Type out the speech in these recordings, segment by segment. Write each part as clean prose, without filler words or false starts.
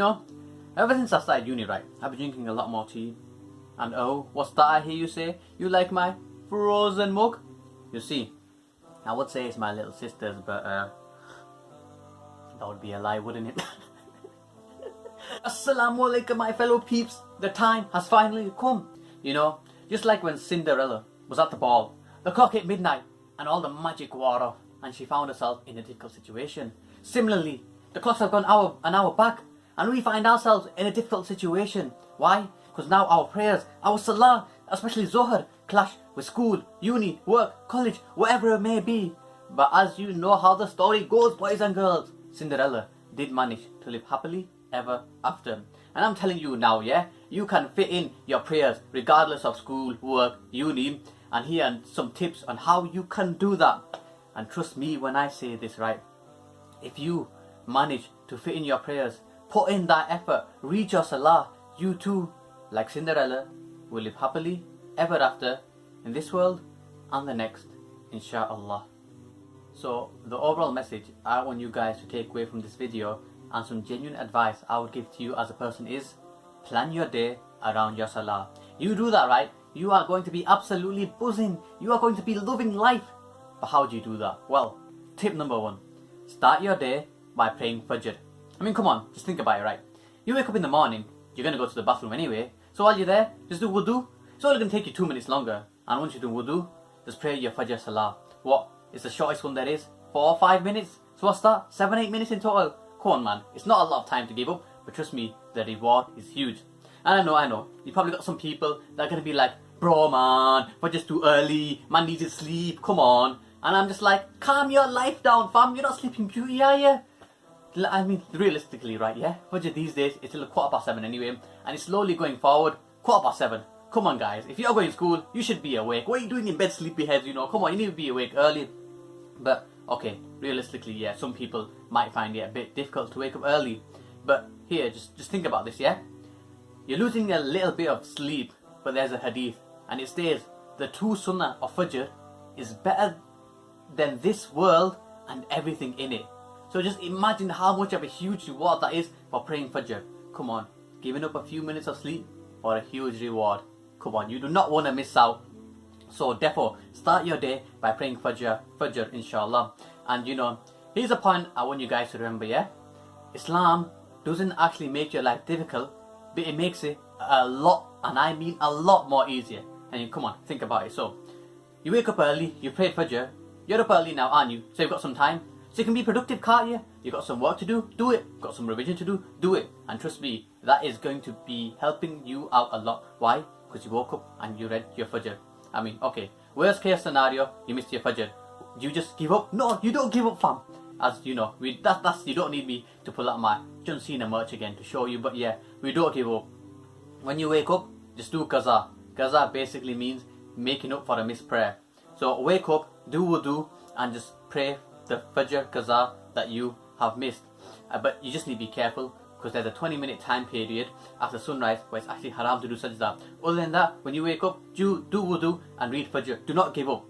know, ever since I started uni, right, I've been drinking a lot more tea. And oh, what's that I hear you say? You like my frozen mug? You see, I would say it's my little sister's, but that would be a lie, wouldn't it? Assalamu alaikum, my fellow peeps. The time has finally come. You know, just like when Cinderella was at the ball, the clock hit midnight and all the magic wore off and she found herself in a difficult situation. Similarly, the clocks have gone an hour back and we find ourselves in a difficult situation. Why? Because now our prayers, our salah, especially Zohar, clash with school, uni, work, college, whatever it may be. But as you know how the story goes, boys and girls, Cinderella did manage to live happily ever after. And I'm telling you now, yeah, you can fit in your prayers regardless of school, work, uni, and here are some tips on how you can do that. And trust me when I say this, right? If you manage to fit in your prayers, put in that effort, read your salah, you too, like Cinderella, will live happily ever after in this world and the next, In Shaa Allah. So the overall message I want you guys to take away from this video and some genuine advice I would give to you as a person is, plan your day around your salah. You do that, right? You are going to be absolutely buzzing. You are going to be loving life. But how do you do that? Well, tip number 1, start your day by praying Fajr. I mean, come on, just think about it, right? You wake up in the morning, you're going to go to the bathroom anyway. So while you're there, just do wudu. It's only going to take you 2 minutes longer. And once you do wudu, just pray your Fajr salah. What? It's the shortest one there is. 4 or 5 minutes. So what's that? 7-8 minutes in total. Come on, man. It's not a lot of time to give up. But trust me, the reward is huge. And I know. You probably got some people that are going to be like, bro, man, Fajr's too early. Man needs to sleep. Come on. And I'm just like, calm your life down, fam. You're not Sleeping Beauty, are you? I mean, realistically, right, yeah? Fajr these days, it's till 7:15 anyway. And it's slowly going forward, 7:15. Come on, guys. If you're going to school, you should be awake. What are you doing in bed, sleepyheads, you know? Come on, you need to be awake early. But, okay, realistically, yeah, some people might find it a bit difficult to wake up early. But here, just think about this, yeah? You're losing a little bit of sleep, but there's a hadith. And it states, the true sunnah of Fajr is better than this world and everything in it. So just imagine how much of a huge reward that is for praying Fajr. Come on, giving up a few minutes of sleep for a huge reward. Come on, you do not want to miss out. So therefore, start your day by praying Fajr, inshallah. And you know, here's a point I want you guys to remember, yeah? Islam doesn't actually make your life difficult, but it makes it a lot, and I mean a lot more easier. And come on, think about it. So, you wake up early, you pray Fajr, you're up early now, aren't you? So you've got some time. So you can be productive, can't you? You've got some work to do it. Got some revision to do it. And trust me, that is going to be helping you out a lot. Why? Because you woke up and you read your Fajr. I mean, okay, worst case scenario, you missed your Fajr. You just give up? No, you don't give up, fam. As you know, that's you don't need me to pull out my John Cena merch again to show you. But yeah, we don't give up. When you wake up, just do qaza. Qaza basically means making up for a missed prayer. So wake up, do wudu, and just pray the Fajr qaza that you have missed. But you just need to be careful because there's a 20-minute time period after sunrise where it's actually haram to do sajda. Other than that, when you wake up, do wudu and read Fajr. Do not give up.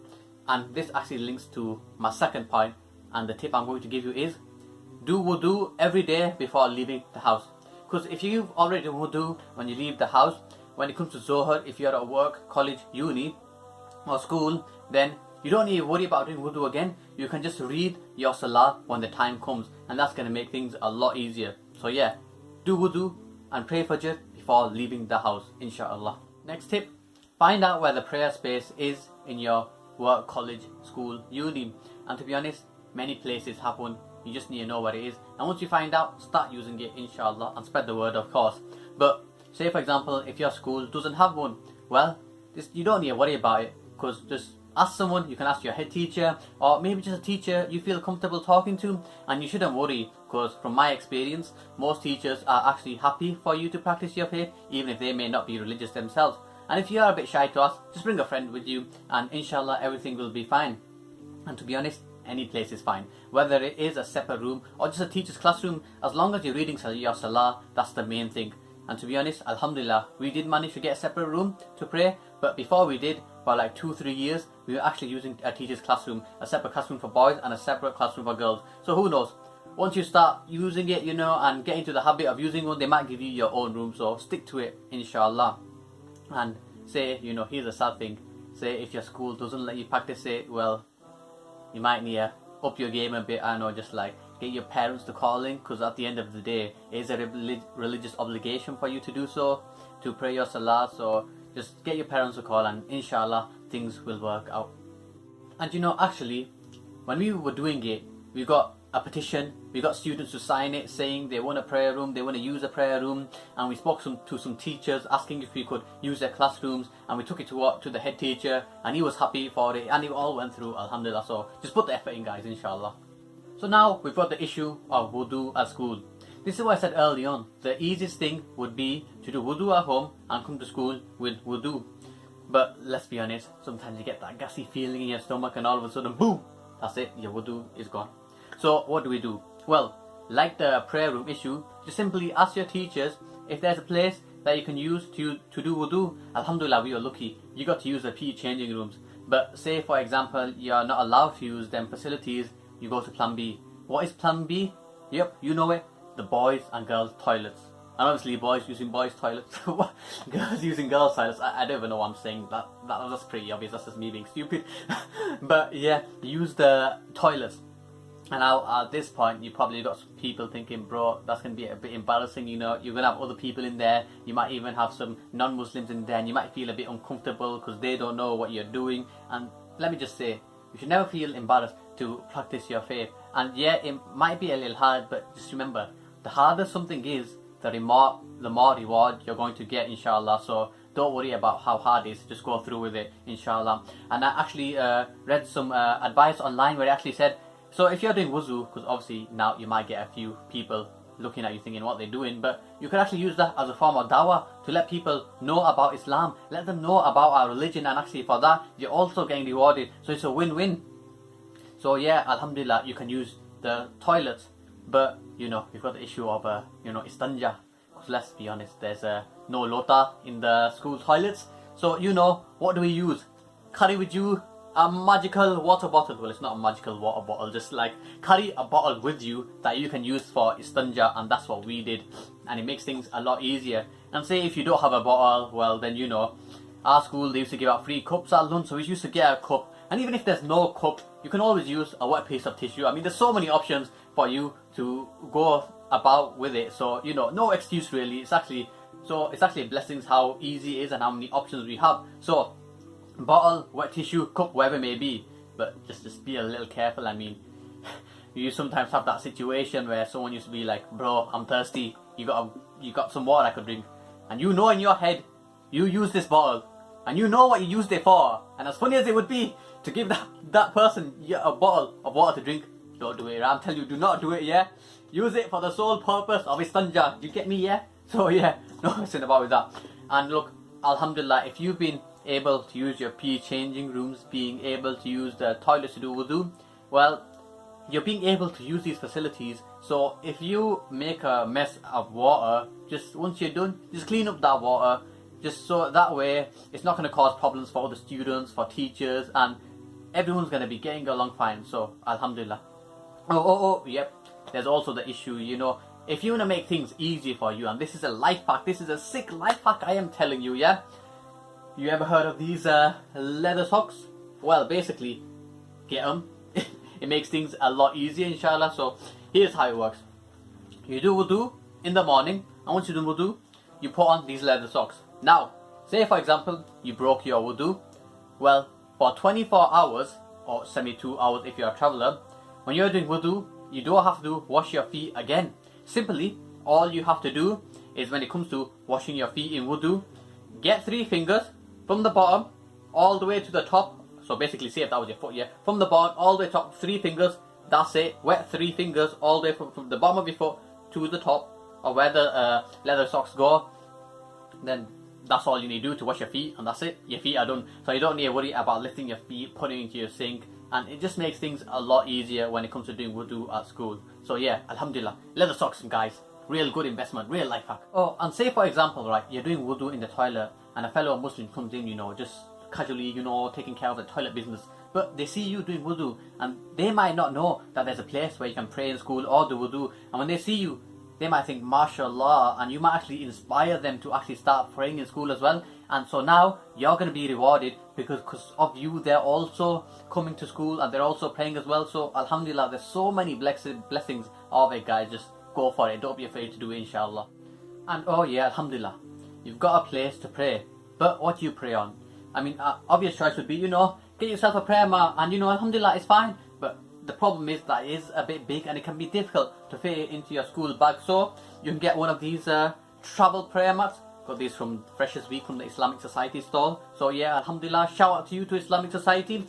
And this actually links to my second point, and the tip I'm going to give you is do wudu every day before leaving the house. Because if you've already done wudu when you leave the house, when it comes to Zohar, if you're at work, college, uni or school, then you don't need to worry about doing wudu again. You can just read your salah when the time comes, and that's going to make things a lot easier. So yeah, do wudu and pray Fajr before leaving the house, inshallah. Next tip, find out where the prayer space is in your work, college, school, uni. And to be honest, many places have one. You just need to know where it is. And once you find out, start using it, inshallah, and spread the word, of course. But say for example, if your school doesn't have one, well, you don't need to worry about it, because just ask someone. You can ask your head teacher, or maybe just a teacher you feel comfortable talking to, and you shouldn't worry, because from my experience, most teachers are actually happy for you to practice your faith, even if they may not be religious themselves. And if you are a bit shy to ask, just bring a friend with you, and inshallah everything will be fine. And to be honest, any place is fine, whether it is a separate room or just a teacher's classroom, as long as you're reading your salah, that's the main thing. And to be honest, Alhamdulillah, we did manage to get a separate room to pray, but before we did, for like 2-3 years, we were actually using a teacher's classroom, a separate classroom for boys and a separate classroom for girls. So who knows, once you start using it, you know, and get into the habit of using one, they might give you your own room. So stick to it, inshallah. And say, you know, here's a sad thing. Say if your school doesn't let you practice it, well, you might need to up your game a bit. I know, just like get your parents to call in, because at the end of the day, it is a religious obligation for you to do so, to pray your salah. So just get your parents to call, and inshallah things will work out. And you know, actually, when we were doing it, we got a petition, we got students to sign it saying they want a prayer room, they want to use a prayer room, and we spoke to some teachers asking if we could use their classrooms, and we took it to the head teacher, and he was happy for it, and it all went through, alhamdulillah. So just put the effort in, guys, inshallah. So now we've got the issue of wudu at school. This is what I said early on. The easiest thing would be to do wudu at home and come to school with wudu. But let's be honest, sometimes you get that gassy feeling in your stomach, and all of a sudden, boom, that's it, your wudu is gone. So what do we do? Well, like the prayer room issue, just simply ask your teachers if there's a place that you can use to do wudu. Alhamdulillah, we are lucky. You got to use the PE changing rooms. But say for example, you're not allowed to use them facilities, you go to plan B. What is plan B? Yep, you know it. The boys and girls toilets. And obviously boys using boys toilets, girls using girls toilets. I don't even know what I'm saying. That's pretty obvious. That's just me being stupid. But yeah, use the toilets. And now at this point, you probably got some people thinking, bro, that's going to be a bit embarrassing, you know, you're going to have other people in there, you might even have some non-Muslims in there, and you might feel a bit uncomfortable because they don't know what you're doing. And let me just say, you should never feel embarrassed to practice your faith. And yeah, it might be a little hard, but just remember, the harder something is, the more reward you're going to get, inshallah. So don't worry about how hard it is, just go through with it, inshallah. And I actually read some advice online where it actually said, so if you're doing wuzu, because obviously now you might get a few people looking at you thinking what they're doing, but you could actually use that as a form of dawah to let people know about Islam, let them know about our religion, and actually for that you're also getting rewarded. So it's a win-win. So yeah, alhamdulillah, you can use the toilets, but you know, you've got the issue of you know, istanja, because let's be honest, there's no lota in the school toilets. So you know, what do we use? Carry with you a magical water bottle. Well, it's not a magical water bottle, just like carry a bottle with you that you can use for istanja, and that's what we did, and it makes things a lot easier. And say if you don't have a bottle, well then, you know, our school, they used to give out free cups at lunch, so we used to get a cup, and even if there's no cup, you can always use a wet piece of tissue. I mean, there's so many options for you to go about with it, so you know, no excuse really. It's actually blessings how easy it is and how many options we have. So bottle, wet tissue, cup, whatever it may be, but just be a little careful. I mean, you sometimes have that situation where someone used to be like, bro, I'm thirsty, you got some water I could drink, and you know in your head you use this bottle and you know what you used it for, and as funny as it would be to give that person a bottle of water to drink, don't do it. I'm telling you, do not do it. Yeah, use it for the sole purpose of istanja. Do you get me? Yeah. So yeah, no sin about with that. And look, alhamdulillah, if you've been able to use your PE changing rooms, being able to use the toilets to do wudu, well, you're being able to use these facilities. So if you make a mess of water, just once you're done, just clean up that water, just so that way it's not going to cause problems for other students, for teachers, and everyone's going to be getting along fine. So alhamdulillah. Yep, there's also the issue, you know, if you want to make things easy for you, and this is a life hack, this is a sick life hack, I am telling you. Yeah, you ever heard of these leather socks? Well, basically, get them. It makes things a lot easier, inshallah. So here's how it works. You do wudu in the morning, and once you do wudu, you put on these leather socks. Now, say for example, you broke your wudu. Well, for 24 hours, or 72 hours if you're a traveler, when you're doing wudu, you don't have to wash your feet again. Simply, all you have to do is, when it comes to washing your feet in wudu, get 3 fingers from the bottom all the way to the top. So basically, say if that was your foot, yeah, from the bottom all the way top, 3 fingers, that's it. Wet 3 fingers all the way from the bottom of your foot to the top, or where the leather socks go. Then that's all you need to do to wash your feet, and that's it. Your feet are done. So you don't need to worry about lifting your feet, putting it into your sink, and it just makes things a lot easier when it comes to doing wudu at school. So yeah, alhamdulillah, leather socks, guys, real good investment, real life hack. Oh, and say for example, right, you're doing wudu in the toilet, and a fellow Muslim comes in, you know, just casually, you know, taking care of the toilet business. But they see you doing wudu, and they might not know that there's a place where you can pray in school or do wudu. And when they see you, they might think, MashaAllah, and you might actually inspire them to actually start praying in school as well. And so now you're going to be rewarded because of you. They're also coming to school and they're also praying as well. So Alhamdulillah, there's so many blessings of it, guys. Just go for it. Don't be afraid to do it, inshallah. And oh yeah, Alhamdulillah, you've got a place to pray. But what do you pray on? I mean, obvious choice would be, you know, get yourself a prayer mat, and you know, Alhamdulillah, it's fine. But the problem is that it is a bit big and it can be difficult to fit it into your school bag. So you can get one of these travel prayer mats. Got these from Freshers Week from the Islamic Society stall. So yeah, Alhamdulillah, shout out to you, to Islamic Society.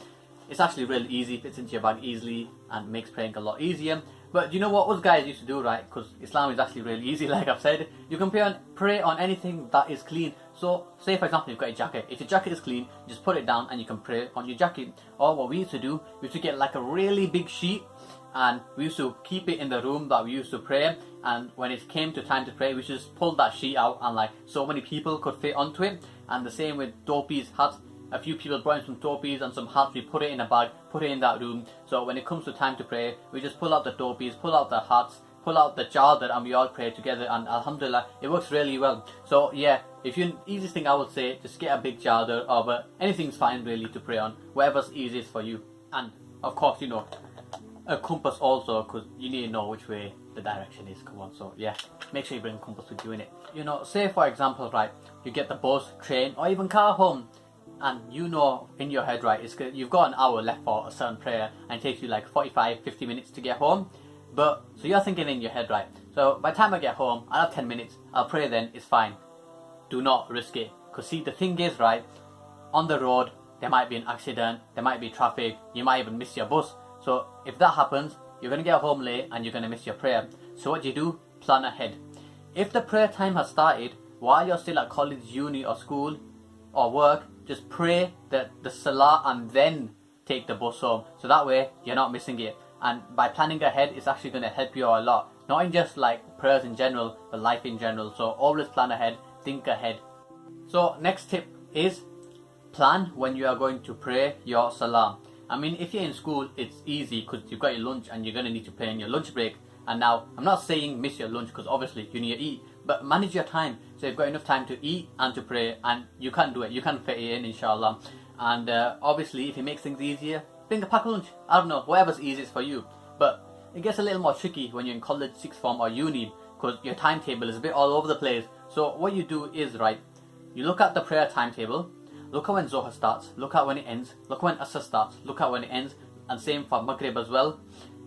It's actually really easy, fits into your bag easily and makes praying a lot easier. But you know what us guys used to do, right? Because Islam is actually really easy, like I've said. You can pray on anything that is clean. So say for example you've got a jacket. If your jacket is clean, just put it down and you can pray on your jacket. Or what we used to do, we used to get like a really big sheet, and we used to keep it in the room that we used to pray. And when it came to time to pray, we just pulled that sheet out, and like so many people could fit onto it. And the same with Dopey's hats. A few people brought in some Dopey's and some hats. We put it in a bag, put it in that room. So when it comes to time to pray, we just pull out the Dopey's, pull out the hats, pull out the chadar, and we all pray together. And Alhamdulillah, it works really well. So yeah, if you easiest thing I would say, just get a big chadar, or anything's fine really to pray on, whatever's easiest for you. And of course, you know, a compass also, because you need to know which way the direction is. Come on, so yeah, make sure you bring a compass with you in it. You know, say for example, right, you get the bus, train, or even car home, and you know in your head, right, you've got an hour left for a certain prayer, and it takes you like 45-50 minutes to get home. But so you're thinking in your head, right, so by the time I get home, I have 10 minutes, I'll pray then, it's fine. Do not risk it, because see, the thing is, right, on the road there might be an accident, there might be traffic, you might even miss your bus. So if that happens, you're going to get home late and you're going to miss your prayer. So what do? Plan ahead. If the prayer time has started while you're still at college, uni or school or work, just pray the salah and then take the bus home. So that way you're not missing it. And by planning ahead, it's actually going to help you a lot. Not in just like prayers in general, but life in general. So always plan ahead, think ahead. So next tip is plan when you are going to pray your salah. I mean, if you're in school, it's easy because you've got your lunch and you're going to need to pray in your lunch break. And now, I'm not saying miss your lunch because obviously you need to eat, but manage your time. So you've got enough time to eat and to pray, and you can do it. You can fit it in, inshallah. And obviously, if it makes things easier, bring a packed lunch. I don't know, whatever's easiest for you. But it gets a little more tricky when you're in college, sixth form or uni, because your timetable is a bit all over the place. So what you do is, right, you look at the prayer timetable. Look at when Zohar starts, look at when it ends, look at when Asr starts, look at when it ends, and same for Maghrib as well,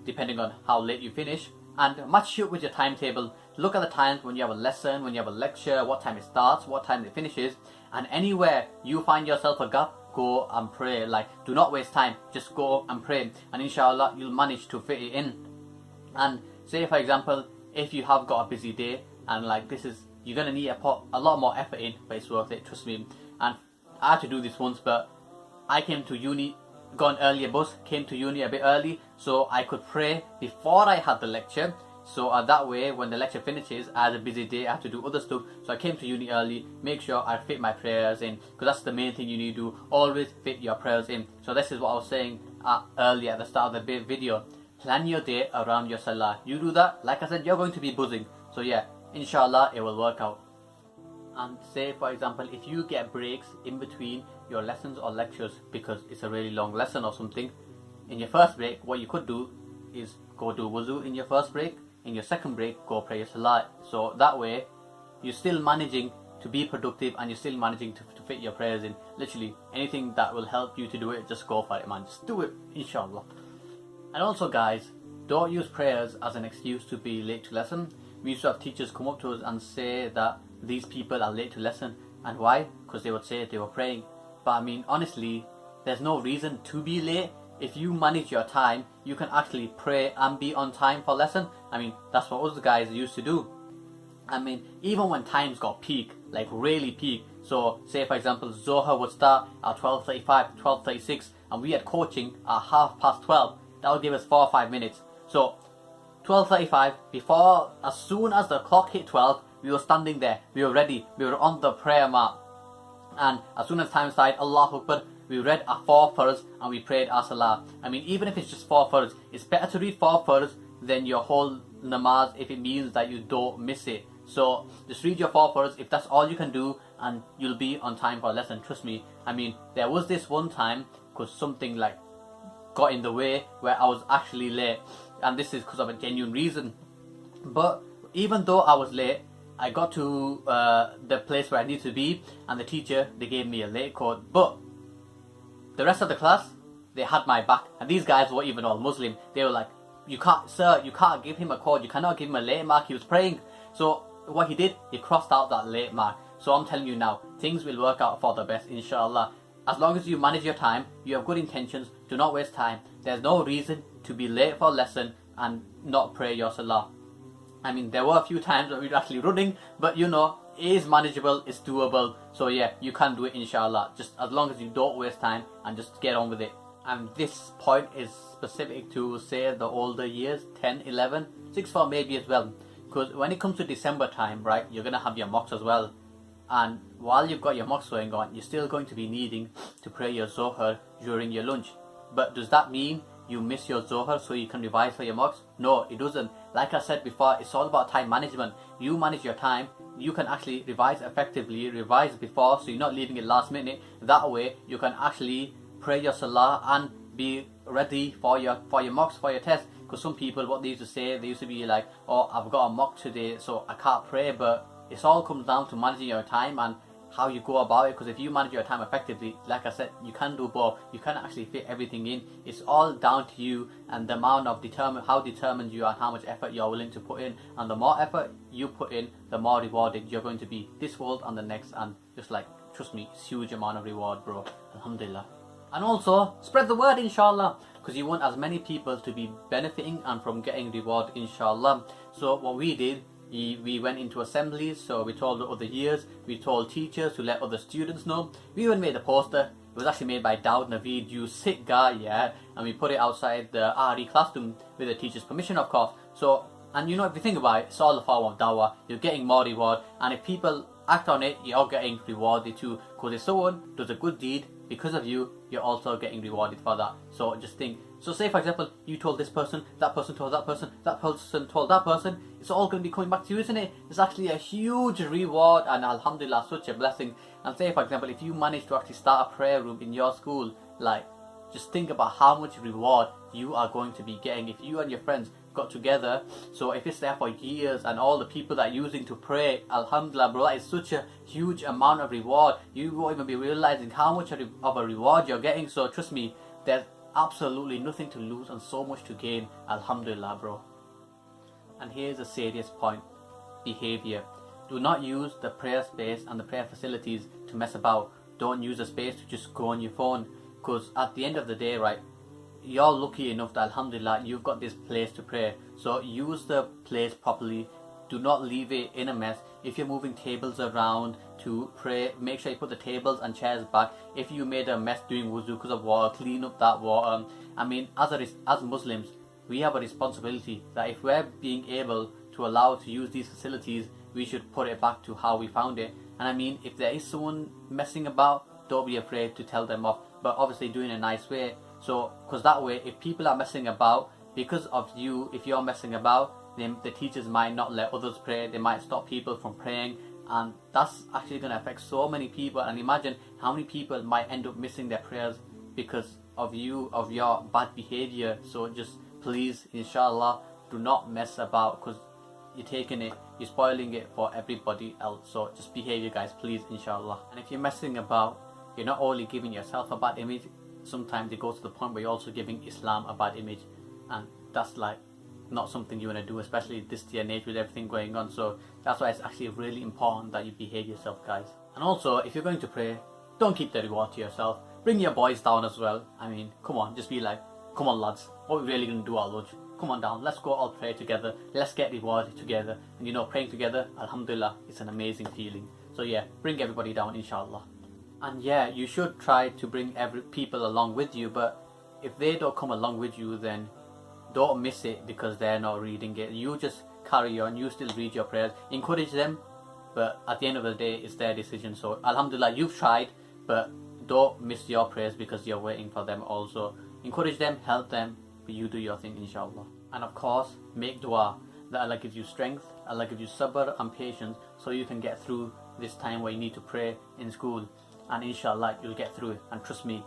depending on how late you finish. And match it with your timetable. Look at the times when you have a lesson, when you have a lecture, what time it starts, what time it finishes, and anywhere you find yourself a gap, go and pray. Like, do not waste time, just go and pray, and inshallah you'll manage to fit it in. And say for example, if you have got a busy day, and like you're going to need to put a lot more effort in, but it's worth it, trust me. And I had to do this once, but I came to uni, got an earlier bus, came to uni a bit early, so I could pray before I had the lecture. So that way, when the lecture finishes, I had a busy day, I had to do other stuff. So I came to uni early, make sure I fit my prayers in, because that's the main thing you need to do, always fit your prayers in. So this is what I was saying earlier at the start of the video. Plan your day around your salah. You do that, like I said, you're going to be buzzing. So yeah, inshallah, it will work out. And say for example, if you get breaks in between your lessons or lectures because it's a really long lesson or something, in your first break, what you could do is go do wuzu in your first break. In your second break, go pray your salah. So that way, you're still managing to be productive and you're still managing to fit your prayers in. Literally, anything that will help you to do it, just go for it, man. Just do it, inshallah. And also guys, don't use prayers as an excuse to be late to lesson. We used to have teachers come up to us and say that these people are late to lesson. And why? Because they would say they were praying. But I mean, honestly, there's no reason to be late. If you manage your time, you can actually pray and be on time for lesson. I mean, that's what us guys used to do. I mean, even when times got peak, like really peak. So say for example, Zohar would start at 12:35, 12:36, and we had coaching at 12:30. That would give us 4 or 5 minutes. So 12:35, as soon as the clock hit 12, we were standing there, we were ready, we were on the prayer mat And as soon as time started, Allahu Akbar, we read our 4 farz and we prayed our salah. I mean, even if it's just 4 farz, it's better to read 4 farz than your whole namaz if it means that you don't miss it. So just read your 4 farz if that's all you can do, and you'll be on time for a lesson. Trust me. I mean, there was this one time because something like got in the way where I was actually late, and this is because of a genuine reason. But even though I was late, I got to the place where I need to be, and the teacher, they gave me a late code. But the rest of the class, they had my back, and these guys were even all Muslim. They were like, you can't, sir, you can't give him a code, you cannot give him a late mark, he was praying. So what he did, he crossed out that late mark. So I'm telling you now, things will work out for the best, inshallah. As long as you manage your time, you have good intentions, do not waste time. There's no reason to be late for a lesson and not pray your salah. I mean, there were a few times that we were actually running, but you know, it is manageable, it's doable. So yeah, you can do it, inshallah, just as long as you don't waste time and just get on with it. And this point is specific to, say, the older years, 10, 11, 6 for maybe as well. Because when it comes to December time, right, you're going to have your mocks as well. And while you've got your mocks going on, you're still going to be needing to pray your Zohar during your lunch. But does that mean you miss your Zohar so you can revise for your mocks? No, it doesn't. Like I said before, it's all about time management. You manage your time, you can actually revise effectively, revise before, so you're not leaving it last minute. That way, you can actually pray your salah and be ready for your mocks, for your test. Because some people, what they used to say, they used to be like, oh, I've got a mock today, so I can't pray. But it's all comes down to managing your time and how you go about it. Because if you manage your time effectively, like I said, you can do both. You can actually fit everything in. It's all down to you and the amount of how determined you are and how much effort you're willing to put in. And the more effort you put in, the more rewarded you're going to be this world and the next. And just like, trust me, it's huge amount of reward, bro. Alhamdulillah. And also, spread the word, inshallah, because you want as many people to be benefiting and from getting reward, inshallah. So what we did, we went into assemblies, so we told the other years, we told teachers to let other students know. We even made a poster. It was actually made by Daud Naveed, you sick guy, yeah. And we put it outside the RE classroom with the teacher's permission, of course. So, and you know, if you think about it, it's all a form of dawah. You're getting more reward, and if people act on it, you're getting rewarded too. Because if someone does a good deed because of you, you're also getting rewarded for that. So just think. So say for example, you told this person, that person told that person told that person. It's all going to be coming back to you, isn't it? It's actually a huge reward, and alhamdulillah, such a blessing. And say for example, if you manage to actually start a prayer room in your school, like, just think about how much reward you are going to be getting if you and your friends got together. So if it's there for years and all the people that are using to pray, alhamdulillah, bro, that is such a huge amount of reward. You won't even be realizing how much of a reward you're getting. So trust me, there's absolutely nothing to lose and so much to gain, alhamdulillah, bro. And here's a serious point: behavior. Do not use the prayer space and the prayer facilities to mess about. Don't use the space to just go on your phone, because at the end of the day, right, you're lucky enough that alhamdulillah you've got this place to pray. So use the place properly. Do not leave it in a mess. If you're moving tables around to pray, make sure you put the tables and chairs back. If you made a mess doing wuzu because of water, clean up that water. I mean, as Muslims, we have a responsibility that if we're being able to allow to use these facilities, we should put it back to how we found it. And I mean, if there is someone messing about, don't be afraid to tell them off, but obviously do it in a nice way. So, because that way, if people are messing about because of you, if you're messing about, then the teachers might not let others pray. They might stop people from praying, and that's actually going to affect so many people. And imagine how many people might end up missing their prayers because of you, of your bad behavior. So just please, inshallah, do not mess about, because you're taking it, you're spoiling it for everybody else. So just behave, you guys, please, inshallah. And if you're messing about, you're not only giving yourself a bad image, sometimes it goes to the point where you're also giving Islam a bad image, and that's like not something you want to do, especially this day and age with everything going on. So that's why it's actually really important that you behave yourself, guys. And also, if you're going to pray, don't keep the reward to yourself. Bring your boys down as well. I mean, come on, just be like, come on lads, what are we really going to do at lunch? Come on down, let's go all pray together, let's get rewarded together. And you know, praying together, alhamdulillah, it's an amazing feeling. So yeah, bring everybody down, inshallah. And yeah, you should try to bring people along with you, but if they don't come along with you, then don't miss it because they're not reading it. You just carry on, you still read your prayers, encourage them, but at the end of the day, it's their decision. So Alhamdulillah, you've tried, but don't miss your prayers because you're waiting for them also. Encourage them, help them, but you do your thing, inshallah. And of course, make dua that Allah gives you strength, Allah gives you sabr and patience, so you can get through this time where you need to pray in school. And inshallah, you'll get through it. And trust me,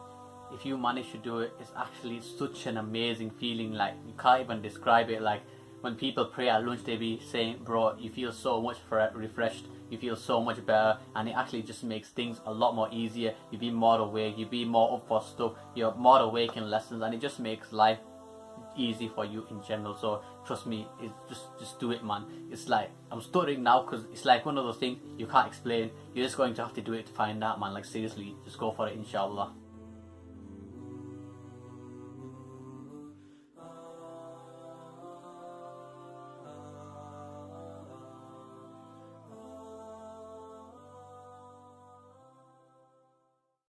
if you manage to do it, it's actually such an amazing feeling. Like, you can't even describe it. Like, when people pray at lunch, they be saying, bro, you feel so much refreshed, you feel so much better, and it actually just makes things a lot more easier. You be more awake, you be more up for stuff, you're more awake in lessons, and it just makes life easy for you in general. So trust me, it's just do it, man. It's like, I'm stuttering now because it's like one of those things you can't explain. You're just going to have to do it to find out, man. Like, seriously, just go for it, inshallah.